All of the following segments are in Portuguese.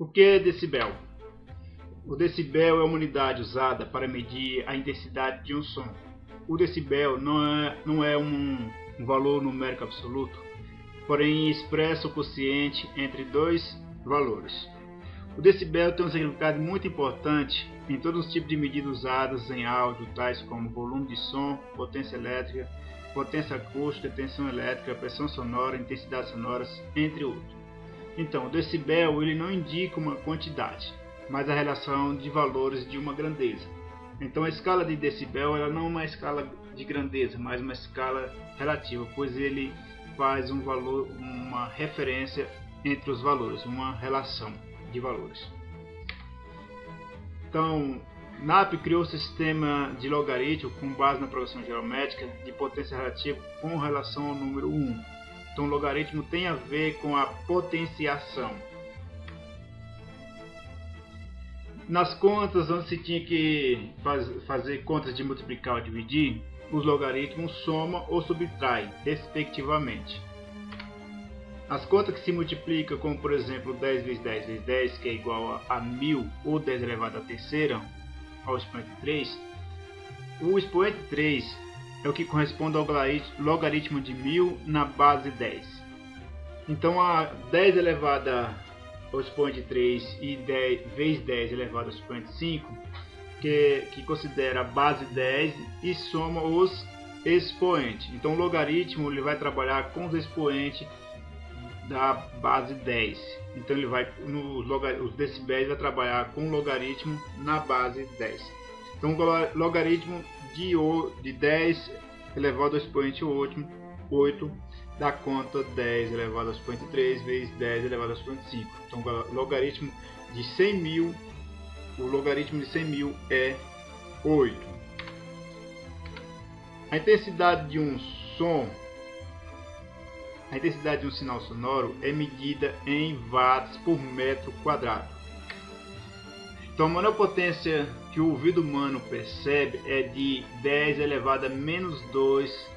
O que é decibel? O decibel é uma unidade usada para medir a intensidade de um som. O decibel não é um valor numérico absoluto, porém expressa o quociente entre dois valores. O decibel tem um significado muito importante em todos os tipos de medidas usadas em áudio, tais como volume de som, potência elétrica, potência acústica, tensão elétrica, pressão sonora, intensidade sonora, entre outros. Então, o decibel ele não indica uma quantidade, mas a relação de valores de uma grandeza. Então, a escala de decibel ela não é uma escala de grandeza, mas uma escala relativa, pois ele faz um valor, uma referência entre os valores, uma relação de valores. Então, NAP criou o sistema de logaritmo com base na progressão geométrica de potência relativa com relação ao número 1. Então, o logaritmo tem a ver com a potenciação. Nas contas, onde se tinha que fazer contas de multiplicar ou dividir, os logaritmos somam ou subtraem, respectivamente. As contas que se multiplicam, como por exemplo 10 vezes 10 vezes 10, que é igual a 1000, ou 10 elevado à terceira, ao expoente 3, o expoente 3 é o que corresponde ao logaritmo de 1000 na base 10. Então a 10 elevada ao expoente 3 e 10 vezes 10 elevado ao expoente 5, que considera a base 10 e soma os expoentes. Então o logaritmo ele vai trabalhar com os expoentes da base 10. Então ele vai os decibéis vai trabalhar com o logaritmo na base 10. Então o logaritmo de 10 elevado ao expoente 8 dá conta 10 elevado ao expoente 3 vezes 10 elevado ao expoente 5. Então o logaritmo de 100.000, o logaritmo de 100.000 é 8. A intensidade de um som, a intensidade de um sinal sonoro é medida em watts por metro quadrado. Então a menor potência que o ouvido humano percebe é de 10 elevado a menos 2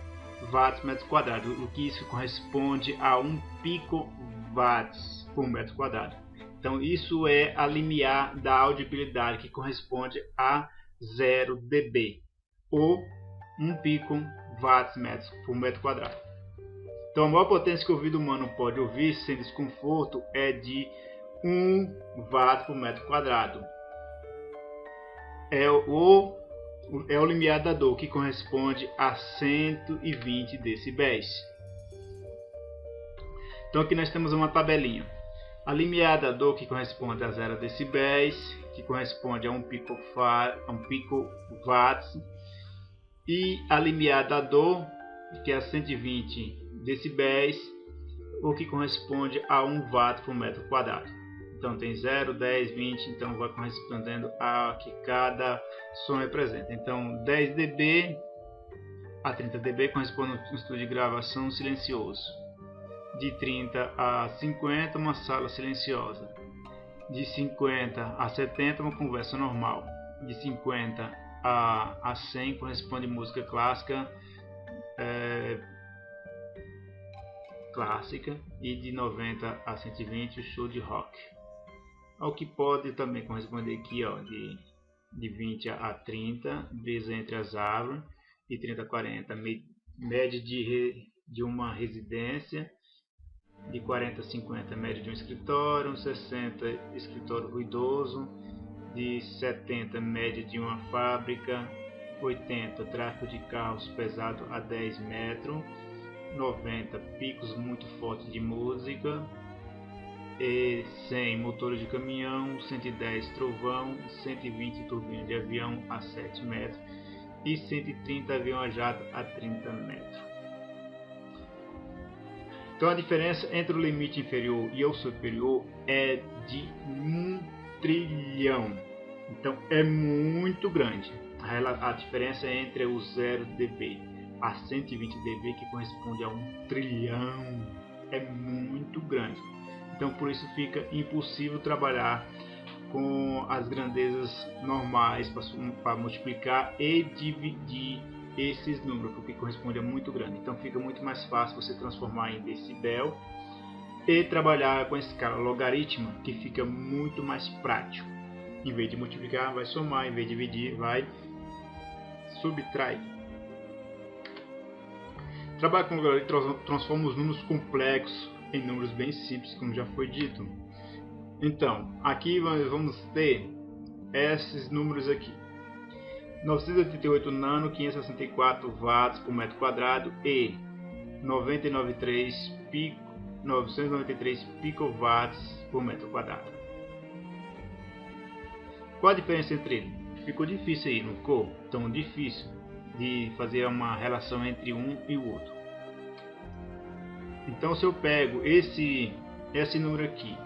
watts metro quadrado, o que isso corresponde a 1 picowatts por metro quadrado. Então isso é a limiar da audibilidade, que corresponde a 0 dB ou 1 picowatts por metro quadrado. Então a maior potência que o ouvido humano pode ouvir sem desconforto é de 1 watt por metro quadrado. É o limiar da dor, que corresponde a 120 decibéis. Então aqui nós temos uma tabelinha. A limiar da dor, que corresponde a 0 decibéis, que corresponde a 1 picowatts, e a limiar da dor, que é a 120 decibéis, o que corresponde a 1 watt por metro quadrado. Então tem 0, 10, 20, então vai correspondendo a que cada som representa. Então 10 dB a 30 dB corresponde a um estúdio de gravação silencioso. De 30 a 50, uma sala silenciosa. De 50 a 70, uma conversa normal. De 50 a 100 corresponde a música clássica, e de 90 a 120 o show de rock. Ao que pode também corresponder aqui, ó, de 20 a 30, brisa entre as árvores, de 30 a 40, média de uma residência, de 40 a 50, média de um escritório, 60, escritório ruidoso, de 70, média de uma fábrica, 80, tráfego de carros pesado a 10 metros, 90, picos muito fortes de música, e 100, motores de caminhão, 110, trovão, 120, turbina de avião a 7 metros e 130, avião a jato a 30 metros. Então a diferença entre o limite inferior e o superior é de 1 trilhão. Então é muito grande. A diferença é entre o 0 dB a 120 dB, que corresponde a 1 trilhão. É muito grande. Então por isso fica impossível trabalhar com as grandezas normais para multiplicar e dividir esses números, porque corresponde a muito grande. Então fica muito mais fácil você transformar em decibel e trabalhar com a escala logarítmica, que fica muito mais prático. Em vez de multiplicar, vai somar, em vez de dividir, vai subtrair. Trabalhar com logaritmo transforma os números complexos em números bem simples, como já foi dito. Então, aqui vamos ter esses números aqui: 988 nano, 564 watts por metro quadrado e 993 picowatts por metro quadrado. Qual a diferença entre eles? Ficou difícil aí, não ficou? Tão difícil de fazer uma relação entre um e o outro. Então, se eu pego esse número aqui,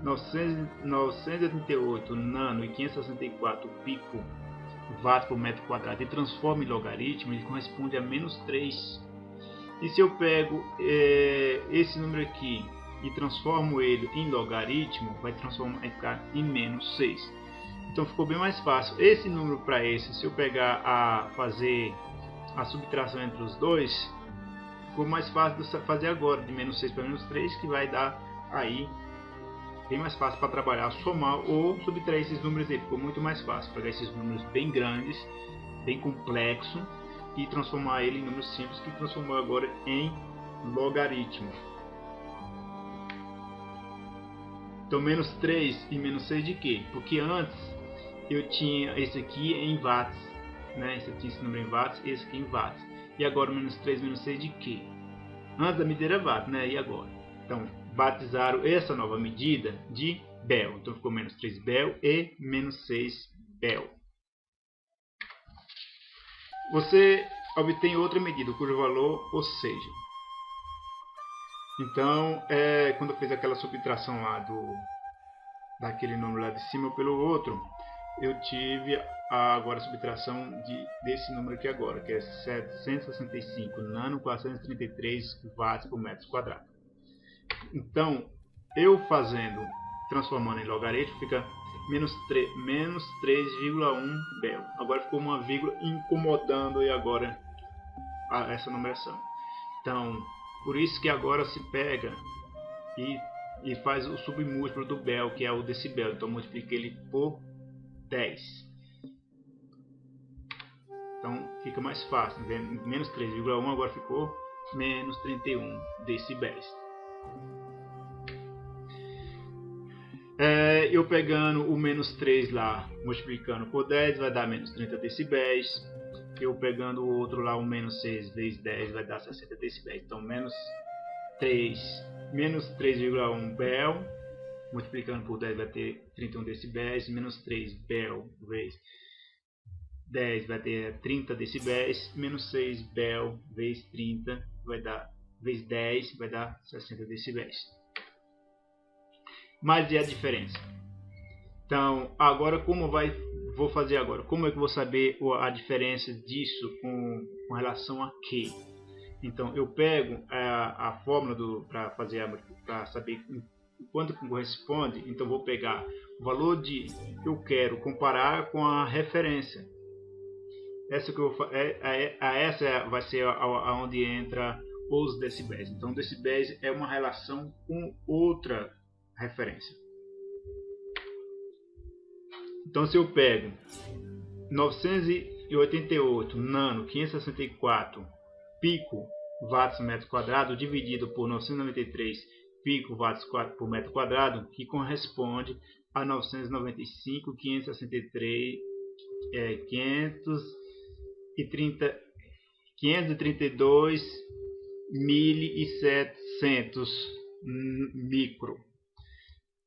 988 nano e 564 pico watts por metro quadrado, e transformo em logaritmo, ele corresponde a menos 3. E se eu pego esse número aqui e transformo ele em logaritmo, vai ficar em menos 6. Então ficou bem mais fácil. Esse número para esse, se eu pegar a fazer a subtração entre os dois, ficou mais fácil de fazer agora, de menos 6 para menos 3, que vai dar aí bem mais fácil para trabalhar, somar ou subtrair esses números aí. Ficou muito mais fácil pegar esses números bem grandes, bem complexos, e transformar ele em números simples, que transformou agora em logaritmo. Então menos 3 e menos 6 de quê? Porque antes eu tinha esse aqui em watts, né? Esse aqui, esse número em watts, esse aqui em watts. E agora menos 3 menos 6 de quê? Antes da medida era watt, né? E agora? Então batizaram essa nova medida de Bel. Então ficou menos 3 Bel e menos 6 Bel. Você obtém outra medida, cujo valor, ou seja, então quando eu fiz aquela subtração lá daquele número lá de cima pelo outro, eu tive agora a subtração desse número aqui agora, que é 765 nano 433 watts por metro quadrado. Então, eu transformando em logaritmo, fica menos 3,1 Bel. Agora ficou uma vírgula incomodando e agora essa numeração. Então, por isso que agora se pega e faz o submúltiplo do Bel, que é o decibel. Então multiplica ele por 10. Então fica mais fácil. Menos 3,1 agora ficou menos 31 decibéis. Eu pegando o menos 3 lá, multiplicando por 10, vai dar menos 30 decibéis. Eu pegando o outro lá, o menos 6 vezes 10, vai dar 60 decibéis. Então menos 3,1 Bel, multiplicando por 10 vai ter 31 decibéis. Menos 3 Bel vezes 10 vai ter 30 decibéis. Menos 6 Bel vezes 30 vai dar, vezes 10 vai dar 60 decibéis. Mas e a diferença? Então, agora vou fazer agora? Como é que eu vou saber a diferença disso com relação a quê? Então, eu pego a fórmula para saber quanto corresponde. Então, vou pegar o valor que eu quero comparar com a referência. Essa vai ser aonde entra os decibéis. Então, decibéis é uma relação com outra referência. Então, se eu pego 988 nano 564 pico watts metro quadrado dividido por 993 pico watts por metro quadrado, que corresponde a 995 532.700 micro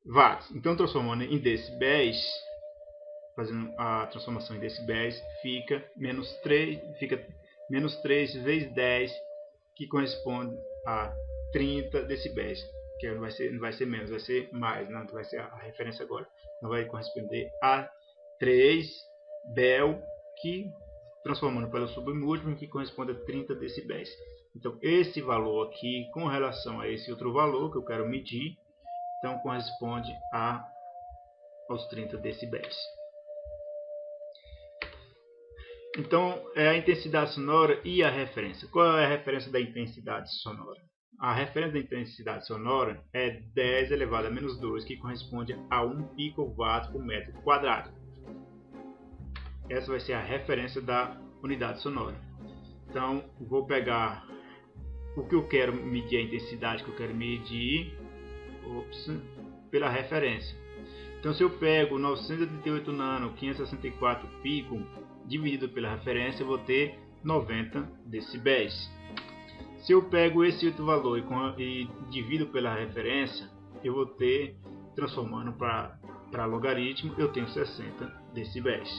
watts. Então, transformando em decibéis, fazendo a transformação em decibéis, fica menos 3 vezes 10, que corresponde a 30 decibéis. Que não vai ser menos, vai ser mais, não vai ser a referência agora. Não vai corresponder a 3 Bel, que transformando pelo submúltiplo, que corresponde a 30 decibéis. Então, esse valor aqui, com relação a esse outro valor que eu quero medir, então corresponde aos 30 decibéis. Então, é a intensidade sonora e a referência. Qual é a referência da intensidade sonora? a referência da intensidade sonora é 10 elevado a menos 2, que corresponde a 1 picowatt por metro quadrado. Essa vai ser a referência da unidade sonora. Então, vou pegar o que eu quero medir, a intensidade que eu quero medir, pela referência. Então, se eu pego 938 nano 564 pico dividido pela referência, eu vou ter 90 decibéis. Se eu pego esse outro valor e divido pela referência, eu vou ter, transformando para logaritmo, eu tenho 60 decibéis.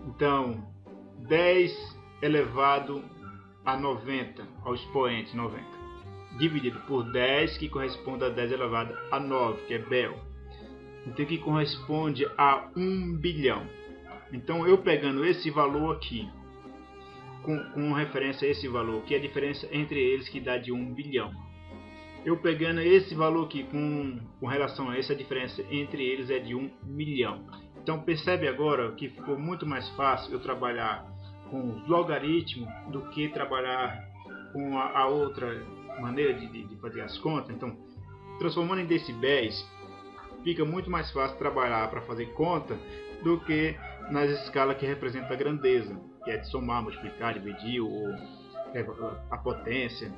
Então, 10 elevado a 90, ao expoente 90, dividido por 10, que corresponde a 10 elevado a 9, que é Bel. Então, que corresponde a 1 bilhão. Então, eu pegando esse valor aqui, com referência a esse valor, que é a diferença entre eles, que dá de 1 bilhão. Eu pegando esse valor aqui com relação a essa diferença entre eles é de 1 milhão. Então, percebe agora que ficou muito mais fácil eu trabalhar com os logaritmos do que trabalhar com a outra maneira de fazer as contas. Então, transformando em decibéis, fica muito mais fácil trabalhar para fazer conta do que nas escalas que representam a grandeza, que é de somar, multiplicar, dividir, ou a potência,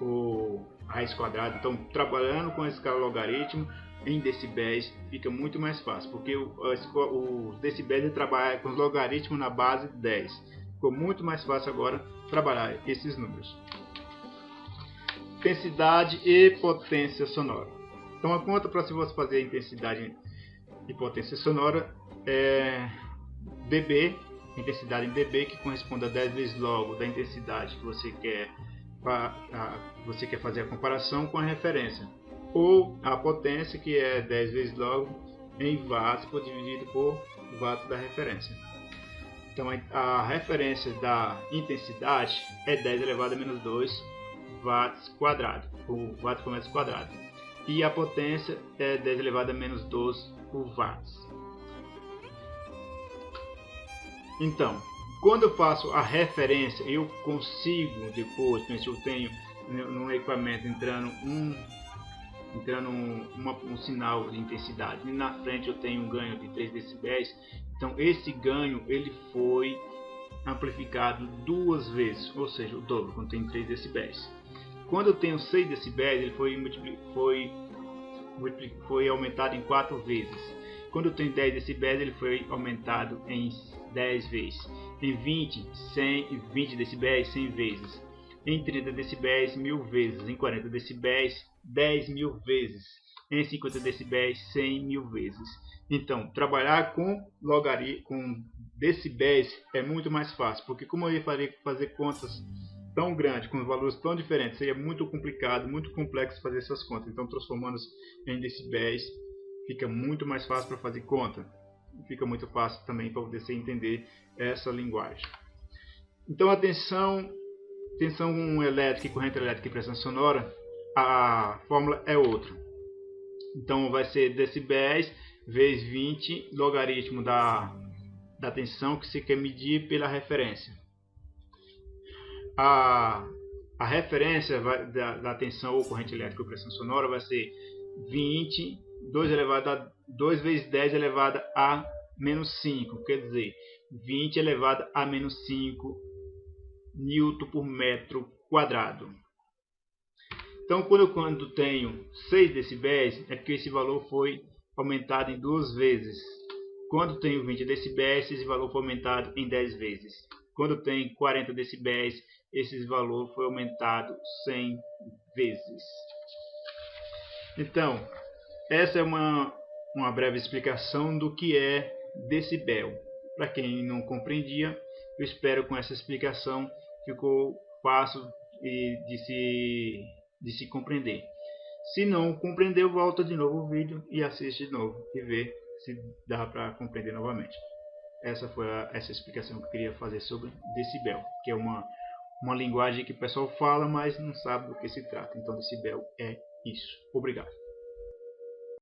ou a raiz quadrada. Então, trabalhando com a escala logaritmo em decibéis fica muito mais fácil, porque os decibéis ele trabalha com os logaritmos na base 10. Ficou muito mais fácil agora trabalhar esses números. Intensidade e potência sonora. Então, a conta para se você fazer a intensidade e potência sonora é dB, intensidade em dB, que corresponde a 10 vezes logo da intensidade que você quer fazer a comparação com a referência, ou a potência, que é 10 vezes logo em watts dividido por watts da referência. Então, a referência da intensidade é 10 elevado a menos 2 watts quadrado, por watts por metro quadrado, e a potência é 10 elevado a menos 12 por watts. Então, quando eu faço a referência, eu consigo depois, se eu tenho no equipamento entrando um sinal de intensidade e na frente eu tenho um ganho de 3 decibéis, então esse ganho ele foi amplificado 2 vezes, ou seja, o dobro, quando tem 3 decibéis. Quando eu tenho 6 decibéis, ele foi aumentado em 4 vezes. Quando eu tenho 10 decibéis, ele foi aumentado em 10 vezes. Em 20 decibéis, 100 vezes. Em 30 decibéis, 1000 vezes. Em 40 decibéis, 10.000 vezes. Em 50 decibéis, 100.000 vezes. Então, trabalhar com decibéis é muito mais fácil, porque como eu ia fazer contas tão grandes, com valores tão diferentes, seria muito complicado, muito complexo fazer essas contas. Então, transformando em decibéis, fica muito mais fácil para fazer conta. Fica muito fácil também para você entender essa linguagem. Então, a tensão elétrica e corrente elétrica e pressão sonora, a fórmula é outra. Então, vai ser decibéis vezes 20 logaritmo da tensão que você quer medir pela referência. A referência da tensão ou corrente elétrica ou pressão sonora vai ser 20, 2 vezes 10 elevado a menos 5, quer dizer, 20 elevado a menos 5 Newton por metro quadrado. Então, quando tenho 6 decibéis, é porque esse valor foi aumentado em 2 vezes. Quando tenho 20 decibéis, esse valor foi aumentado em 10 vezes. Quando tenho 40 decibéis, esse valor foi aumentado 100 vezes. Então, essa é uma breve explicação do que é decibel. Para quem não compreendia, eu espero com essa explicação ficou fácil de se compreender. Se não compreendeu, volta de novo o vídeo e assiste de novo e vê se dá para compreender novamente. Essa foi essa explicação que eu queria fazer sobre decibel, que é uma linguagem que o pessoal fala, mas não sabe do que se trata. Então, decibel é isso. Obrigado.